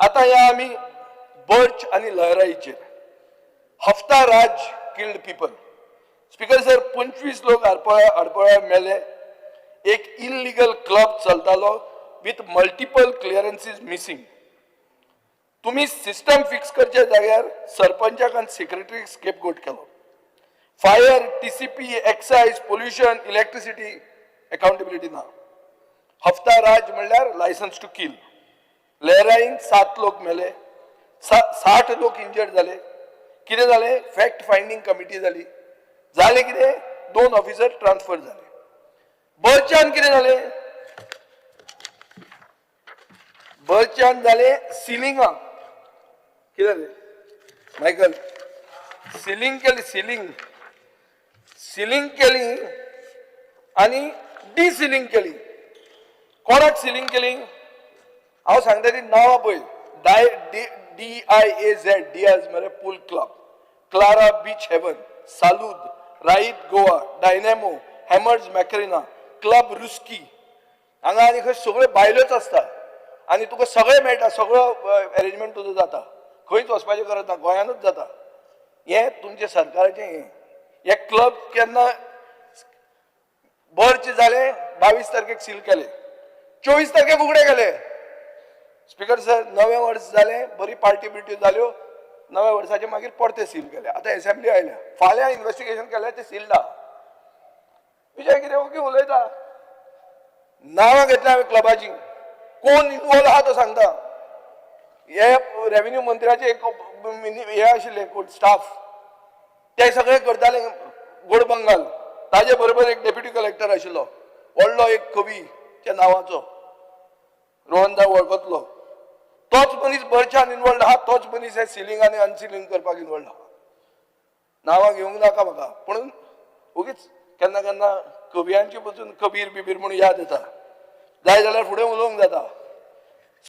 आता या आम्ही बर्च आणि लहराईचे हफ्ता राज किल्ड पीपल. स्पीकर सर 25 लोक आडपळा मेले. एक इलिगल क्लब चलतालो विथ मल्टिपल क्लिअरन्सीस मिसिंग. तुम्ही सिस्टम फिक्स करच्या जाग्यार सरपंचाक आणि सेक्रेटरीक स्केपगोट केलो. Fire, TCP, excise, pollution, electricity accountability ना. हफ्ता राज म्हणल्यार लायसन्स टू किल. लहराईन 7 लोक मेले, 60 लोक इंजर्ड झाले. कितें जाले? फॅक्ट फायंडिंग कमिटी जाली. जाले कितें? 2 ऑफिसर ट्रान्सफर झाले. बर्चान कितें जाले? बर्चान जाले सिलिंगा. कितें जाले मायकल? सिलिंग केली. सिलिंग केली आणि डिसिलिंग केली. कोणाक सिलिंग केली? हांव सांगता ती नांवां पळय. DIAZ डियाज मरे pool club, Clara beach haven, सालूद, राईट गोवा, डायनेमो, हॅमर्स मॅकरिना, क्लब रुस्की. हांगा आनी खंय सगळ्यो बायलोच आसता आनी तुका सगळें मेळटा. सगळो अरेंजमेंट तुजो जाता. खंयच वचपाचें गरज ना, गोंयानूच जाता. हें तुमचे सरकाराचें हे क्लब केन्ना बर्च जाले 22 तारखेक सील केले, 24 तारखेक उगडे केले. स्पीकर सर, नवे वर्स जाले, बरी पार्टी बिर्टी जाल्यो. नव्या वर्साचे मागीर परते सील केले. आता असेंब्ली आयल्या, फाल्यां इन्व्हेस्टिगेशन केलें ते सील ना. विजय कितें ओके उलयता? नांवां घेतल्या हांवें क्लबाची. कोण इन्वॉल्व आहा तो सांगता. हे रेव्हेन्यू मंत्र्याचे एक हे आशिल्ले कोण स्टाफ, ते सगळे करताले गोड बंगाल. ताजे बरोबर एक डेप्युटी कलेक्टर आशिल्लो, व्हडलो एक कवी त्या नांवाचो, रोहनदा वळखतलो. तोच मनीस बर्चान इन्वॉल्ड आहा. तोच मनीस हे सिलिंग आनी अनसिलिंग करपाक इन्वॉल्ड आहा. नांवां घेवंक नाका म्हाका, पूण उगीच केन्ना केन्ना कवियांची पसून कबीर बिबीर म्हणून याद येता. जाय जाल्यार फुडें उलोवंक जाता.